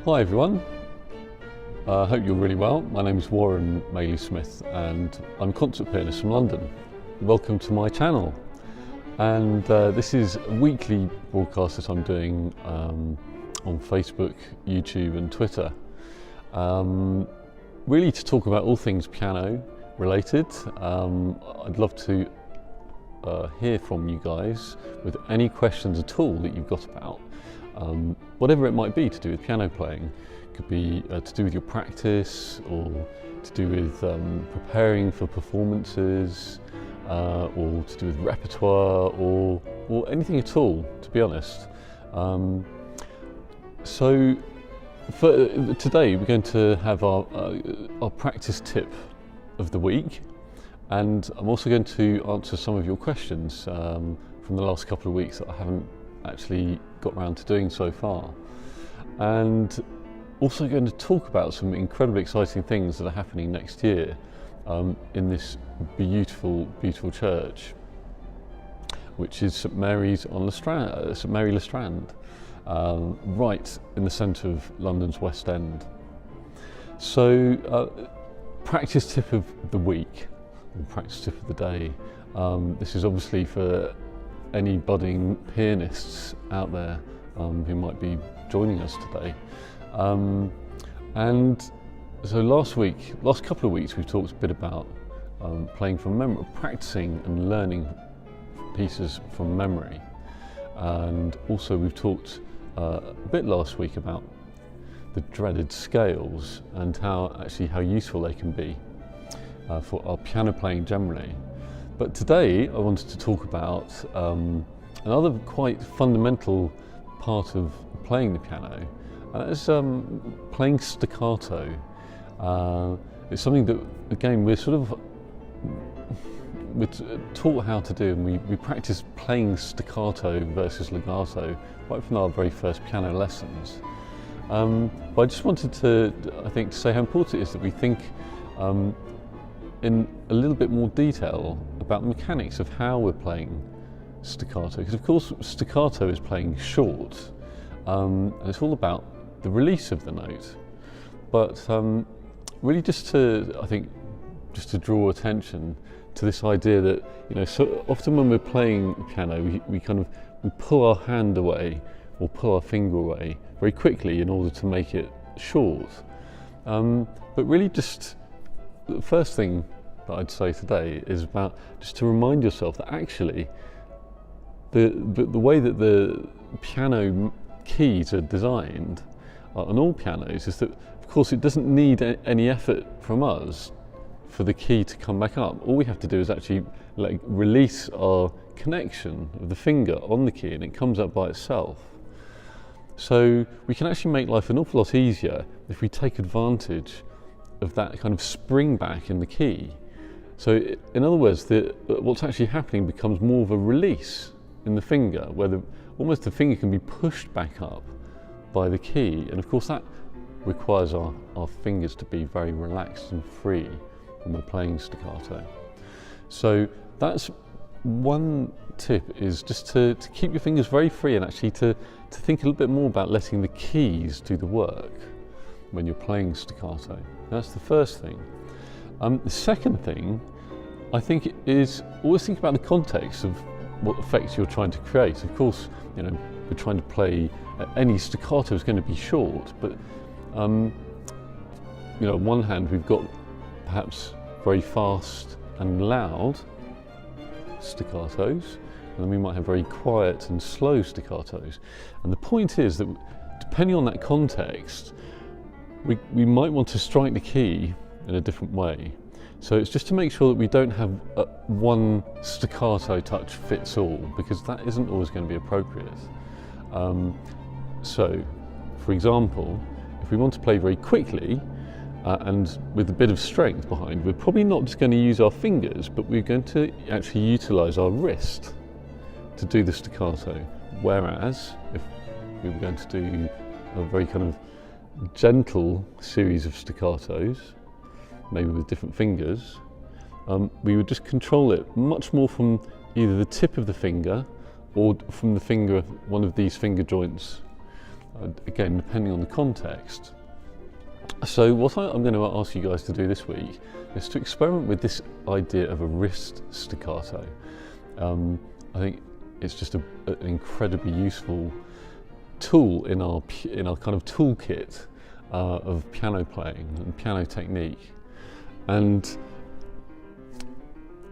Hi everyone, I hope you're really well. My name is Warren Mailley-Smith and I'm a concert pianist from London. Welcome to my channel. And this is a weekly broadcast that I'm doing on Facebook, YouTube and Twitter. Really to talk about all things piano related. I'd love to hear from you guys with any questions at all that you've got about whatever it might be to do with piano playing. It could be to do with your practice, or to do with preparing for performances, or to do with repertoire, or anything at all, to be honest. So for today we're going to have our practice tip of the week, and I'm also going to answer some of your questions from the last couple of weeks that I haven't actually got around to doing so far, and also going to talk about some incredibly exciting things that are happening next year in this beautiful church, which is St Mary's on the Strand, St Mary le Strand, right in the centre of London's West End. So practice tip of the week, or practice tip of the day. This is obviously for any budding pianists out there who might be joining us today. And so last couple of weeks, we've talked a bit about playing from memory, practicing and learning pieces from memory. And also we've talked a bit last week about the dreaded scales and how useful they can be for our piano playing generally. But today I wanted to talk about another quite fundamental part of playing the piano, and that's playing staccato. It's something that, again, we're taught how to do, and we practice playing staccato versus legato right from our very first piano lessons. But I just wanted to, to say how important it is that we think in a little bit more detail about the mechanics of how we're playing staccato, because of course staccato is playing short, and it's all about the release of the note. But really just to draw attention to this idea that, so often when we're playing piano, we pull our hand away or pull our finger away very quickly in order to make it short. But really just the first thing that I'd say today is about just to remind yourself that actually the way that the piano keys are designed on all pianos is that, of course, it doesn't need any effort from us for the key to come back up. All we have to do is actually release our connection of the finger on the key, and it comes up by itself. So we can actually make life an awful lot easier if we take advantage of that kind of spring back in the key. So in other words, what's actually happening becomes more of a release in the finger, where almost the finger can be pushed back up by the key, and of course that requires our fingers to be very relaxed and free when we're playing staccato. So that's one tip, is just to keep your fingers very free, and actually to think a little bit more about letting the keys do the work when you're playing staccato. That's the first thing. The second thing, I think, is always think about the context of what effects you're trying to create. Of course, we're trying to play, any staccato is going to be short, but on one hand we've got perhaps very fast and loud staccatos, and then we might have very quiet and slow staccatos. And the point is that depending on that context, we might want to strike the key in a different way. So it's just to make sure that we don't have one staccato touch fits all, because that isn't always going to be appropriate. So, for example, if we want to play very quickly and with a bit of strength behind, we're probably not just going to use our fingers, but we're going to actually utilise our wrist to do the staccato. Whereas if we were going to do a very kind of gentle series of staccatos, maybe with different fingers, we would just control it much more from either the tip of the finger or from the finger, one of these finger joints again, depending on the context. So what I'm going to ask you guys to do this week is to experiment with this idea of a wrist staccato. I think it's just an incredibly useful tool in our kind of toolkit of piano playing and piano technique. And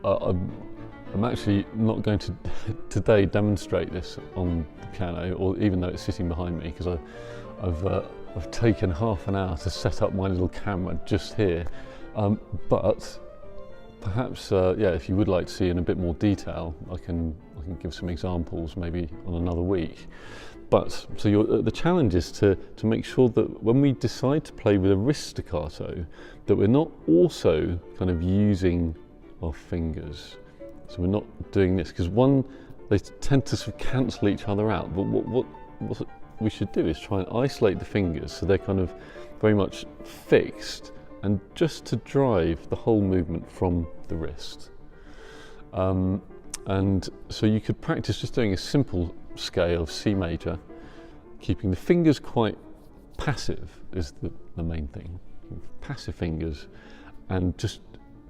I'm actually not going to today demonstrate this on the piano, or even though it's sitting behind me, because I've taken half an hour to set up my little camera just here. But perhaps, yeah, if you would like to see in a bit more detail, I can give some examples maybe on another week. But so the challenge is to make sure that when we decide to play with a wrist staccato, that we're not also kind of using our fingers. So we're not doing this, because they tend to sort of cancel each other out. But what we should do is try and isolate the fingers so they're kind of very much fixed, and just to drive the whole movement from the wrist. And so you could practice just doing a simple scale of C major, keeping the fingers quite passive is the main thing. Passive fingers, and just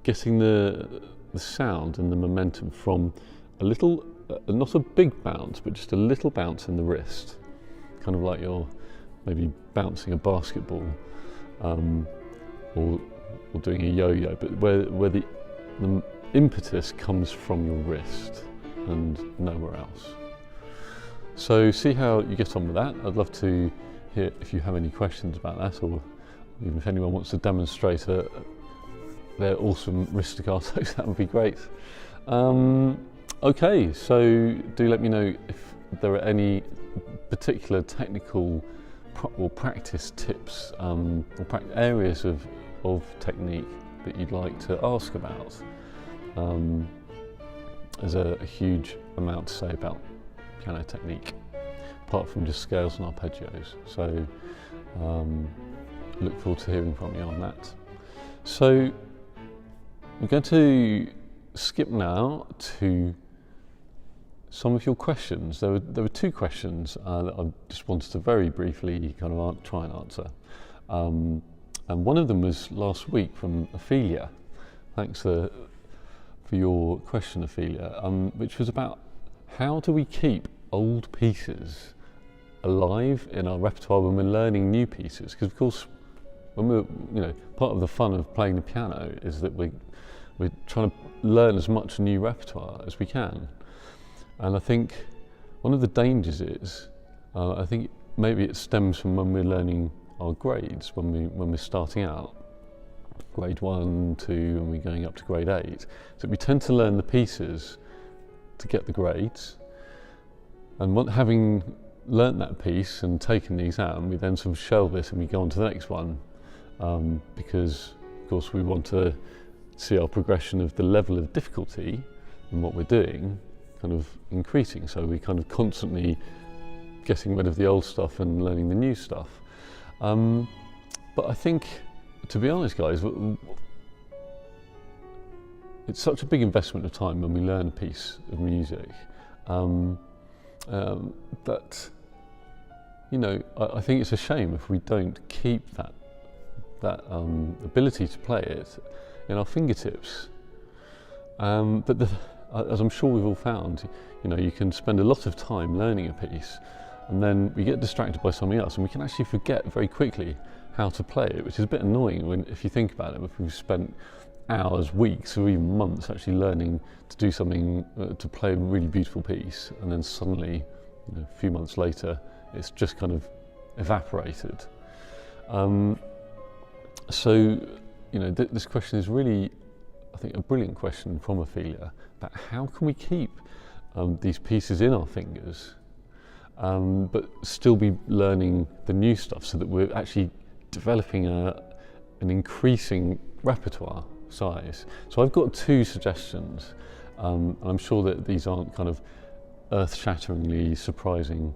getting the sound and the momentum from a little, not a big bounce, but just a little bounce in the wrist, kind of like you're maybe bouncing a basketball, or doing a yo-yo, but where the impetus comes from your wrist and nowhere else. So see how you get on with that. I'd love to hear if you have any questions about that, or even if anyone wants to demonstrate their awesome wrist staccatos, that would be great. Okay, so do let me know if there are any particular technical or practice tips, or areas of technique that you'd like to ask about. There's a huge amount to say about piano technique, apart from just scales and arpeggios. So look forward to hearing from you on that. So we're going to skip now to some of your questions. There were two questions that I just wanted to very briefly kind of try and answer. And one of them was last week from Ophelia. Thanks for your question, Ophelia, which was about how do we keep old pieces alive in our repertoire when we're learning new pieces? Because of course, when we're, part of the fun of playing the piano is that we're trying to learn as much new repertoire as we can. And I think one of the dangers is, I think maybe it stems from when we're learning our grades, when we're starting out, grade 1, 2, and we're going up to grade 8. So we tend to learn the pieces to get the grades. And having learnt that piece and taken the exam, we then sort of shelve it and we go on to the next one, because of course we want to see our progression of the level of difficulty in what we're doing kind of increasing. So we're kind of constantly getting rid of the old stuff and learning the new stuff. But I think, to be honest guys, it's such a big investment of time when we learn a piece of music, that I think it's a shame if we don't keep that ability to play it in our fingertips. But as I'm sure we've all found, you can spend a lot of time learning a piece, and then we get distracted by something else, and we can actually forget very quickly how to play it, which is a bit annoying if you think about it. If we've spent hours, weeks, or even months actually learning to do something, to play a really beautiful piece, and then suddenly, a few months later, it's just kind of evaporated. This question is really, I think, a brilliant question from Ophelia about how can we keep these pieces in our fingers, but still be learning the new stuff, so that we're actually developing an increasing repertoire size. So I've got two suggestions, and I'm sure that these aren't kind of earth-shatteringly surprising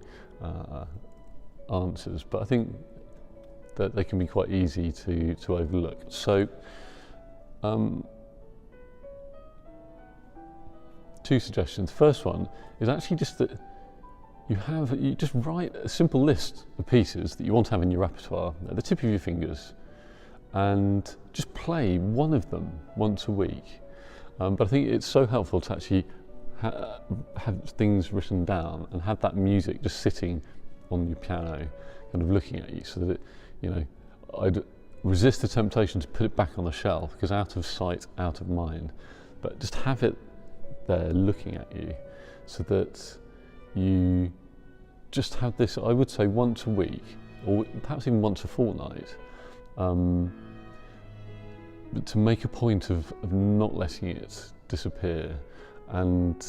answers, but I think that they can be quite easy to overlook. So two suggestions. First one is actually just that you just write a simple list of pieces that you want to have in your repertoire at the tip of your fingers, and just play one of them once a week. But I think it's so helpful to actually have things written down and have that music just sitting on your piano, kind of looking at you, so that I'd resist the temptation to put it back on the shelf, because out of sight, out of mind. But just have it there looking at you, so that you just have this, I would say, once a week, or perhaps even once a fortnight, but to make a point of not letting it disappear. And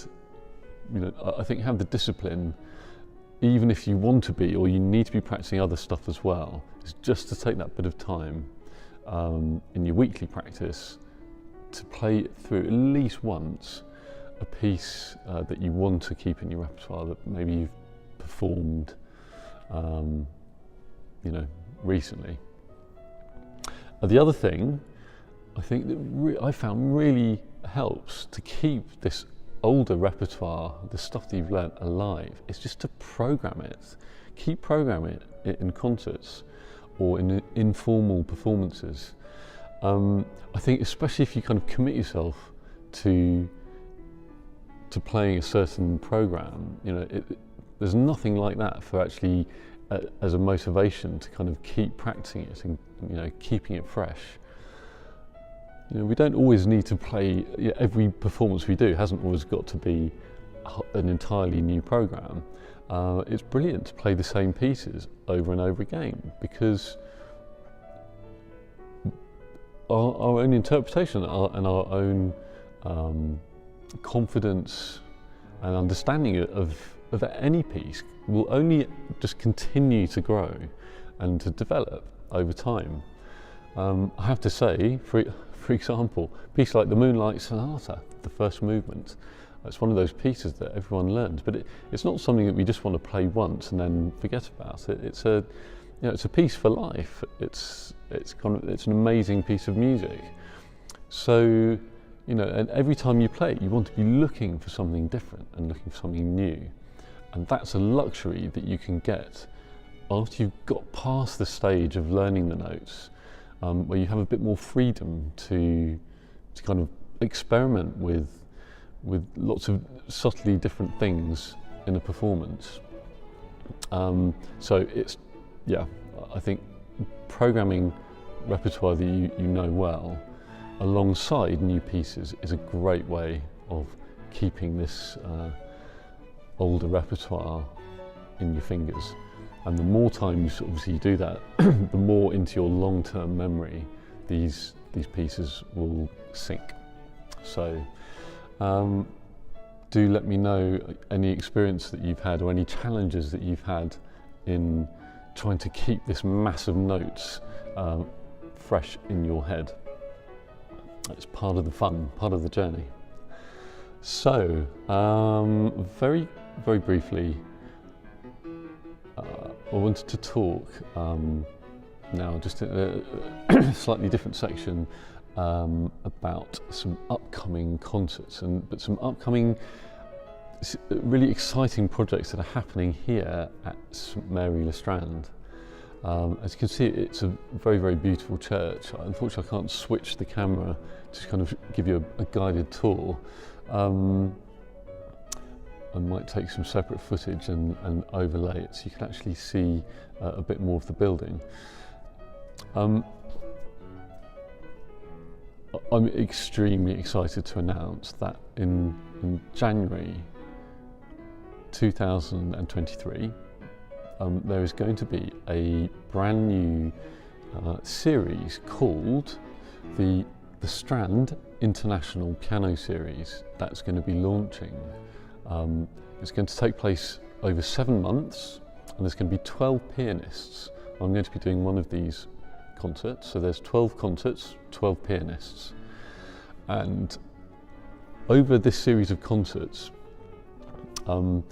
I think have the discipline, even if you want to be, or you need to be practicing other stuff as well, is just to take that bit of time in your weekly practice to play it through at least once, a piece that you want to keep in your repertoire, that maybe you've performed recently. The other thing I think that I found really helps to keep this older repertoire, the stuff that you've learnt, alive, is just to program it. Keep programming it in concerts or in informal performances. I think especially if you kind of commit yourself to playing a certain program, there's nothing like that for actually as a motivation to kind of keep practicing it and keeping it fresh. We don't always need to play, every performance we do hasn't always got to be an entirely new program. It's brilliant to play the same pieces over and over again, because our own interpretation and our own confidence and understanding of any piece will only just continue to grow and to develop over time. I have to say, for example, a piece like the Moonlight Sonata, the first movement, it's one of those pieces that everyone learns, but it's not something that we just want to play once and then forget about it. It's a piece for life. It's an amazing piece of music. So, and every time you play it, you want to be looking for something different and looking for something new. And that's a luxury that you can get after you've got past the stage of learning the notes, where you have a bit more freedom to kind of experiment with lots of subtly different things in a performance. So I think programming repertoire that you know well alongside new pieces is a great way of keeping this older repertoire in your fingers. And the more times obviously you do that, the more into your long-term memory these pieces will sink. So do let me know any experience that you've had or any challenges that you've had in trying to keep this massive notes fresh in your head. It's part of the fun, part of the journey. So very, very briefly, I wanted to talk now, just in a slightly different section, about some upcoming concerts, but some upcoming really exciting projects that are happening here at St Mary le Strand. As you can see, it's a very, very beautiful church. Unfortunately, I can't switch the camera to kind of give you a guided tour. I might take some separate footage and overlay it so you can actually see a bit more of the building. I'm extremely excited to announce that in January 2023, there is going to be a brand new series called the Strand International Piano Series that's going to be launching. It's going to take place over 7 months, and there's going to be 12 pianists. I'm going to be doing one of these concerts, so there's 12 concerts, 12 pianists. And over this series of concerts, the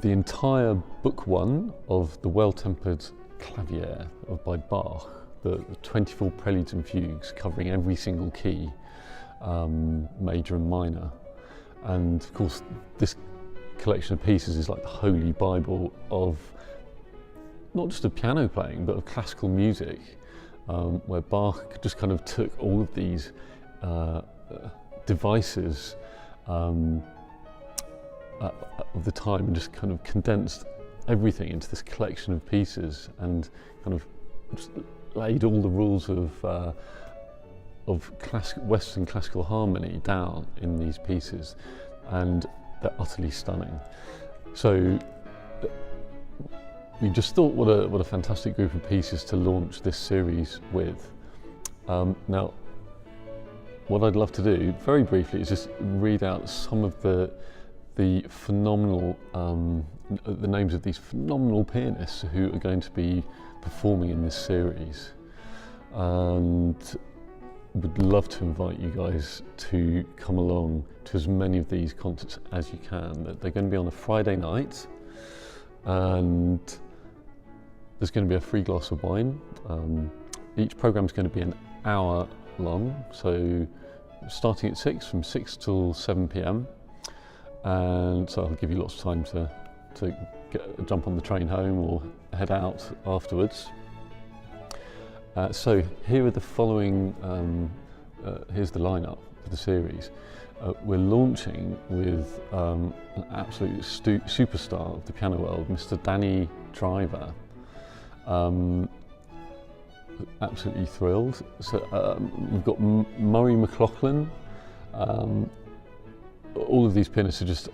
entire book 1 of the Well-Tempered Clavier by Bach, the 24 preludes and fugues covering every single key, major and minor. And of course, this collection of pieces is like the holy Bible of not just of piano playing, but of classical music, where Bach just kind of took all of these devices of the time and just kind of condensed everything into this collection of pieces, and kind of just laid all the rules of Western classical harmony down in these pieces, and they're utterly stunning. So we just thought what a fantastic group of pieces to launch this series with. Now, what I'd love to do, very briefly, is just read out some of the phenomenal, the names of these phenomenal pianists who are going to be performing in this series. And would love to invite you guys to come along to as many of these concerts as you can. They're going to be on a Friday night, and there's going to be a free glass of wine. Each program is going to be an hour long, so starting at 6, from 6 till 7 p.m. And so I'll give you lots of time to jump on the train home or head out afterwards. So here are the following, here's the lineup for the series. We're launching with an absolute superstar of the piano world, Mr. Danny Driver. Absolutely thrilled. So we've got Murray McLaughlin. All of these pianists are just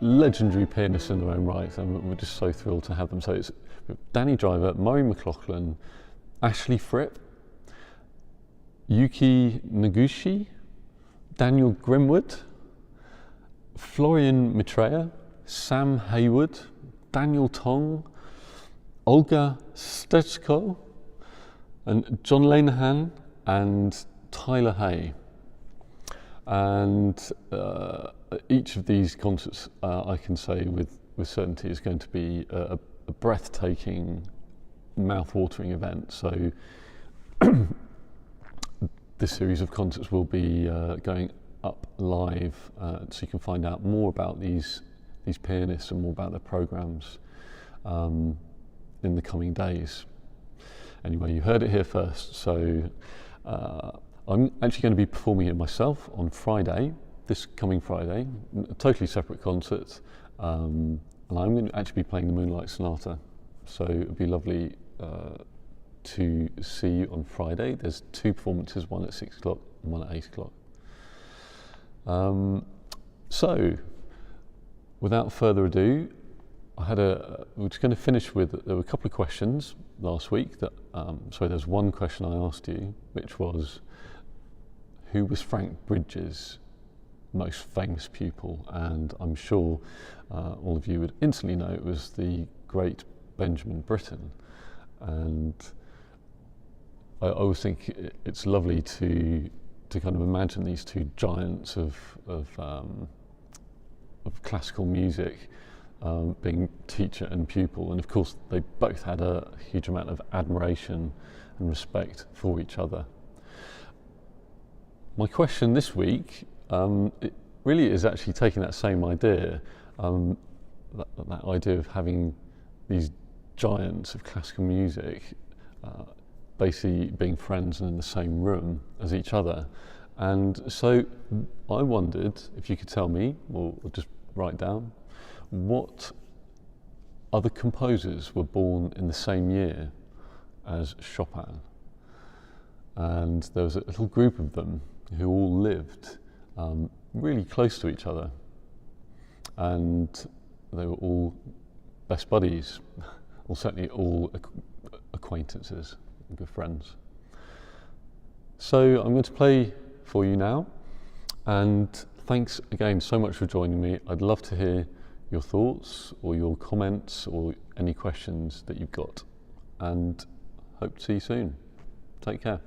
legendary pianists in their own right, and we're just so thrilled to have them. So it's Danny Driver, Murray McLaughlin, Ashley Fripp, Yuki Noguchi, Daniel Grimwood, Florian Maitreya, Sam Haywood, Daniel Tong, Olga Stechko, and John Lenihan, and Tyler Hay. And each of these concerts, I can say with certainty, is going to be a breathtaking, mouth-watering event. So this series of concerts will be going up live, so you can find out more about these pianists and more about their programs in the coming days. Anyway, you heard it here first. So I'm actually going to be performing it myself on Friday, this coming Friday, a totally separate concert, and I'm going to actually be playing the Moonlight Sonata. So it would be lovely to see you on Friday. There's 2 performances, one at 6 o'clock and one at 8 o'clock. So, without further ado, we're just going to finish with, there were a couple of questions last week that, there's one question I asked you, which was, who was Frank Bridges' most famous pupil? And I'm sure all of you would instantly know it was the great Benjamin Britten. And I always think it's lovely to kind of imagine these two giants of classical music being teacher and pupil, and of course they both had a huge amount of admiration and respect for each other. My question this week, it really is actually taking that same idea, that idea of having these giants of classical music basically being friends and in the same room as each other. And so I wondered if you could tell me, or just write down, what other composers were born in the same year as Chopin. And there was a little group of them who all lived really close to each other, and they were all best buddies, or certainly all acquaintances, good friends. So I'm going to play for you now, and thanks again so much for joining me. I'd love to hear your thoughts or your comments or any questions that you've got, and hope to see you soon. Take care.